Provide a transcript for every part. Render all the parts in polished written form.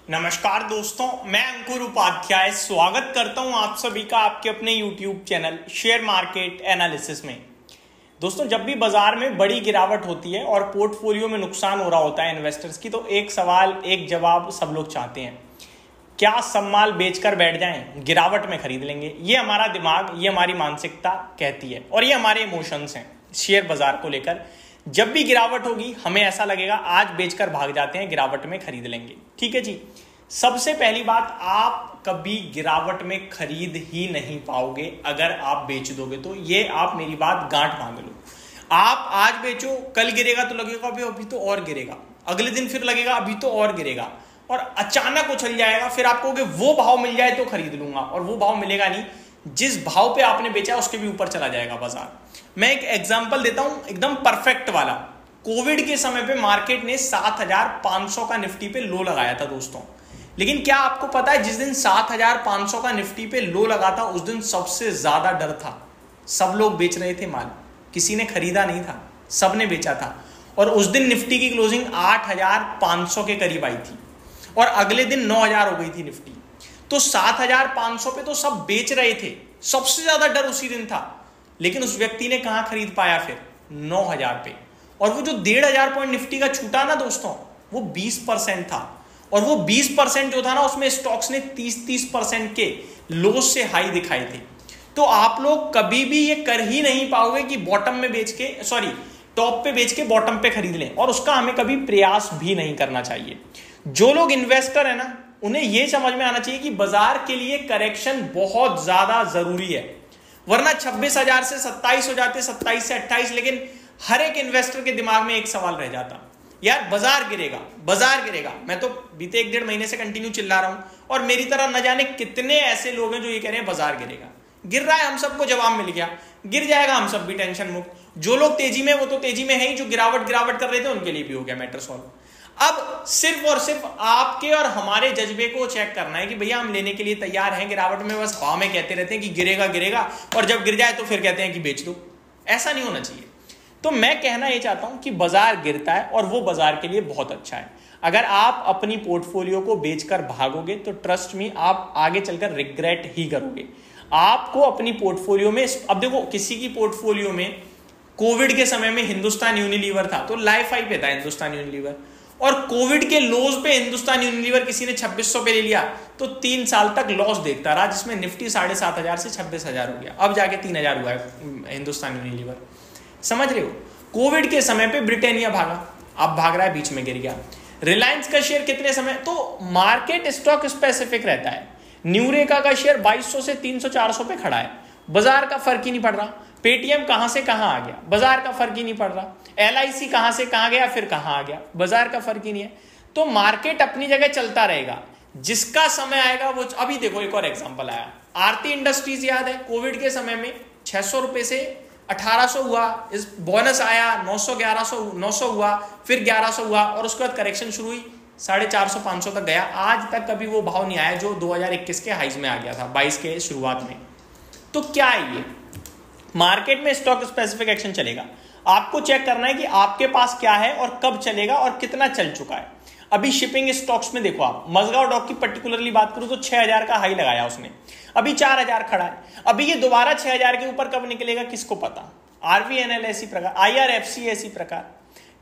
नमस्कार दोस्तों, मैं अंकुर उपाध्याय स्वागत करता हूं आप सभी का आपके अपने YouTube channel share market analysis में। दोस्तों, जब भी बाजार में बड़ी गिरावट होती है और पोर्टफोलियो में नुकसान हो रहा होता है इन्वेस्टर्स की, तो एक सवाल एक जवाब सब लोग चाहते हैं, क्या सब माल बेचकर बैठ जाएं, गिरावट में खरीद लेंगे। ये हमारा दिमाग, ये हमारी मानसिकता कहती है और ये हमारे इमोशंस हैं शेयर बाजार को लेकर। जब भी गिरावट होगी हमें ऐसा लगेगा आज बेचकर भाग जाते हैं, गिरावट में खरीद लेंगे। ठीक है जी। सबसे पहली बात, आप कभी गिरावट में खरीद ही नहीं पाओगे अगर आप बेच दोगे तो। ये आप मेरी बात गांठ बांध लो। आप आज बेचो, कल गिरेगा तो लगेगा अभी तो और गिरेगा, अगले दिन फिर लगेगा अभी तो और गिरेगा, और अचानक उछल जाएगा। फिर आप कहोगे वो भाव मिल जाए तो खरीद लूंगा, और वो भाव मिलेगा नहीं। जिस भाव पे आपने बेचा उसके भी ऊपर चला जाएगा बाजार। मैं एक एग्जांपल देता हूं एकदम परफेक्ट वाला। कोविड के समय पे मार्केट ने 7,500 का निफ्टी पे लो लगाया था दोस्तों। लेकिन क्या आपको पता है, जिस दिन 7,500 का निफ्टी पे लो लगा था उस दिन सबसे ज्यादा डर था। सब लोग बेच रहे थे माल, किसी ने खरीदा नहीं था, सबने बेचा था। और उस दिन निफ्टी की क्लोजिंग 8,500 के करीब आई थी और अगले दिन 9,000 हो गई थी निफ्टी। तो 7,500 पे तो सब बेच रहे थे, सबसे ज्यादा डर उसी दिन था। लेकिन उस व्यक्ति ने कहां खरीद पाया फिर? 9,000 पे। और वो जो 1,500 पॉइंट निफ्टी का छूटा ना दोस्तों, वो 20% था। और वो 20% जो था ना, उसमें स्टॉक्स ने 30% के लो से हाई दिखाए थे। तो आप लोग कभी भी ये कर ही नहीं पाओगे कि बॉटम में बेच के, टॉप पे बेच के बॉटम पे खरीद लें, और उसका हमें कभी प्रयास भी नहीं करना चाहिए। जो लोग इन्वेस्टर है ना, उन्हें यह समझ में आना चाहिए कि बाजार के लिए करेक्शन बहुत ज्यादा जरूरी है, वरना 26,000 से 27 हो जाते, 27 से 28। लेकिन हर एक इन्वेस्टर के दिमाग में एक सवाल रह जाता, यार बाजार गिरेगा, बाजार गिरेगा। मैं तो बीते 1-1.5 महीने से कंटिन्यू चिल्ला रहा हूं, और मेरी तरह न जाने कितने ऐसे लोग हैं जो ये कह रहे हैं बाजार गिरेगा। गिर रहा है, हम सबको जवाब मिल गया, गिर जाएगा, हम सब भी टेंशन मुक्त। जो लोग तेजी में, वो तो तेजी में है ही, जो गिरावट कर रहे थे उनके लिए भी हो गया मैटर सॉल्व। अब सिर्फ और सिर्फ आपके और हमारे जज्बे को चेक करना है कि भैया हम लेने के लिए तैयार हैं गिरावट में। बस हवा में कहते रहते हैं कि गिरेगा गिरेगा, और जब गिर जाए तो फिर कहते हैं कि बेच दो। ऐसा नहीं होना चाहिए। तो मैं कहना यह चाहता हूं कि बाजार गिरता है और वो बाजार के लिए बहुत अच्छा है। अगर आप अपनी पोर्टफोलियो को बेचकर भागोगे तो ट्रस्ट मी, आप आगे चलकर रिग्रेट ही करोगे। आपको अपनी पोर्टफोलियो में, अब देखो, किसी की पोर्टफोलियो में कोविड के समय में हिंदुस्तान यूनिलीवर था तो लाइफ हाई पे था हिंदुस्तान यूनिलीवर, और कोविड के लोज पे हिंदुस्तान यूनिलीवर किसी ने 2600 पे ले लिया तो 3 साल तक लॉस देखता रहा, जिसमें निफ्टी 7,500 से 26,000 हो गया। अब जाके 3,000 हुआ है हिंदुस्तान यूनिलीवर। समझ रहे हो? कोविड के समय पे ब्रिटानिया भागा, अब भाग रहा है, बीच में गिर गया। रिलायंस का शेयर कितने समय, तो मार्केट स्टॉक स्पेसिफिक रहता है। न्यूरेका का शेयर 2200 से 300-400 पे खड़ा है, बाजार का फर्क ही नहीं पड़ रहा। पेटीएम कहां से कहां आ गया, बाजार का फर्क ही नहीं पड़ रहा। LIC कहां से कहां गया, फिर कहां आ गया, बाजार का फर्क ही नहीं है। तो मार्केट अपनी जगह चलता रहेगा, जिसका समय आएगा वो। अभी देखो, एक और एग्जांपल आया, आरती इंडस्ट्रीज याद है, कोविड के समय में 600 रुपए से 1,800 हुआ, इस बोनस आया 900, 1100, 900 हुआ, फिर 1100 हुआ, और उसके बाद करेक्शन शुरू हुई, 450-500 तक गया। आज तक कभी वो भाव नहीं आया जो 2021 के हाइज में आ गया था, 22 के शुरुआत में। तो क्या है ये? मार्केट में स्टॉक स्पेसिफिक एक्शन चलेगा। आपको चेक करना है कि आपके पास क्या है और कब चलेगा और कितना चल चुका है। अभी शिपिंग स्टॉक्स में देखो, आप मजगांव डॉक की पर्टिकुलरली बात करूं तो 6,000 का हाई लगाया उसने, अभी 4,000 खड़ा है। अभी ये दोबारा 6,000 के ऊपर कब निकलेगा किसको पता। RVNL ऐसी प्रकार, IRFC ऐसी प्रकार,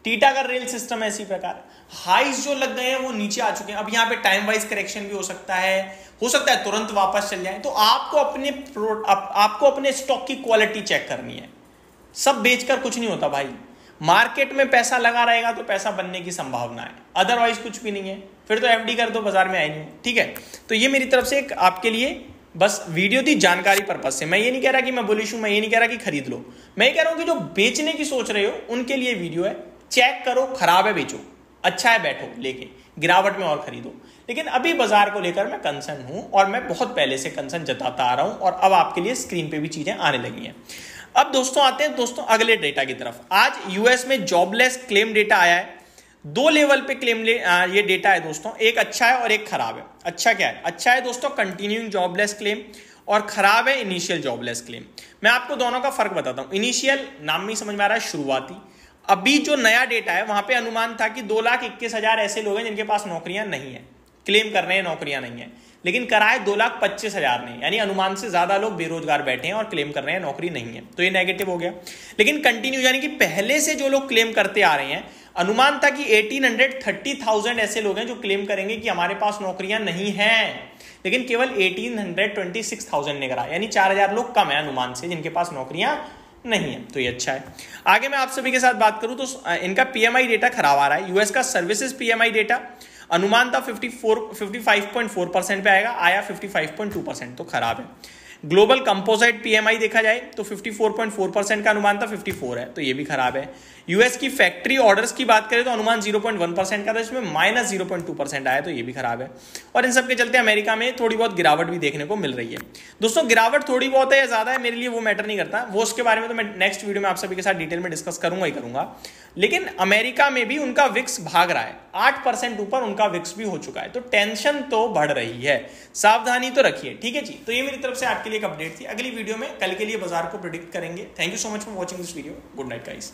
टीटागढ़ रेल सिस्टम ऐसी प्रकार। हाइज जो लग गए हैं वो नीचे आ चुके हैं। अब यहाँ पे टाइम वाइज करेक्शन भी हो सकता है तुरंत वापस चल जाए। तो आपको अपने स्टॉक की क्वालिटी चेक करनी है। सब बेचकर कुछ नहीं होता भाई। मार्केट में पैसा लगा रहेगा तो पैसा बनने की संभावना है, अदरवाइज कुछ भी नहीं है। फिर तो FD कर दो, बाजार में आए नहीं। ठीक है, तो ये मेरी तरफ से एक आपके लिए बस वीडियो थी जानकारी पर्पज से। मैं ये नहीं कह रहा कि मैं बुलिश हूं, मैं ये नहीं कह रहा कि खरीद लो। मैं ये कह रहा हूं कि जो बेचने की सोच रहे हो उनके लिए वीडियो है। चेक करो, खराब है बेचो, अच्छा है बैठो लेके, गिरावट में और खरीदो। लेकिन अभी बाजार को लेकर मैं कंसर्न हूं, और मैं बहुत पहले से कंसर्न जताता आ रहा हूं, और अब आपके लिए स्क्रीन पे भी चीजें आने लगी हैं। अब दोस्तों आते हैं अगले डेटा की तरफ। आज यूएस में जॉबलेस क्लेम डेटा आया है। 2 लेवल पे ये डेटा है दोस्तों, एक अच्छा है और एक खराब है। अच्छा क्या है? अच्छा है दोस्तों कंटिन्यूइंग जॉबलेस क्लेम, और खराब है इनिशियल जॉबलेस क्लेम। मैं आपको दोनों का फर्क बताता हूं। इनिशियल नाम में समझ में आ रहा है, शुरुआती। अभी जो नया डेटा है वहां पे अनुमान था कि 2,21,000 ऐसे लोग हैं जिनके पास नौकरियां नहीं है। क्लेम कर रहे हैं नौकरियां नहीं है, लेकिन कराए 2,25,000 ने, यानी अनुमान से ज्यादा लोग बेरोजगार बैठे हैं और क्लेम कर रहे हैं नौकरी नहीं है, तो ये नेगेटिव हो गया। लेकिन कंटिन्यू यानी कि पहले से जो लोग क्लेम करते आ रहे हैं, अनुमान था कि 1830,000 ऐसे लोग हैं जो क्लेम करेंगे कि हमारे पास नौकरियां नहीं हैं, लेकिन केवल 1826,000 ने करा, यानी 4,000 लोग कम है अनुमान से जिनके पास नौकरियां नहीं है, तो ये अच्छा है। आगे मैं आप सभी के साथ बात करूं तो इनका पीएमआई डेटा खराब आ रहा है। यूएस का सर्विसेज पीएमआई डेटा अनुमान था 55.4% पे आएगा, आया 55.2%, तो खराब है। ग्लोबल कंपोजिट पीएमआई देखा जाए तो 54.4% का अनुमान था, 54 है, तो ये भी खराब है। यूएस की फैक्ट्री ऑर्डर्स की बात करें तो अनुमान 0.1% का था, इसमें -0.2% आया, तो ये भी खराब है। और इन सब के चलते अमेरिका में थोड़ी बहुत गिरावट भी देखने को मिल रही है। दोस्तों गिरावट थोड़ी बहुत है या ज्यादा है, मेरे लिए वो मैटर नहीं करता, वो उसके बारे में तो मैं नेक्स्ट वीडियो में आप सभी के साथ डिटेल में डिस्कस करूंगा ही करूंगा। लेकिन अमेरिका में भी उनका विक्स भाग रहा है, 8% ऊपर उनका विक्स भी हो चुका है, तो टेंशन तो बढ़ रही है, सावधानी तो रखिए, ठीक है जी। तो ये मेरी तरफ से आपके लिए एक अपडेट थी। अगली वीडियो में कल के लिए बाजार को प्रेडिक्ट करेंगे। Thank you so much for watching this video. Good night guys.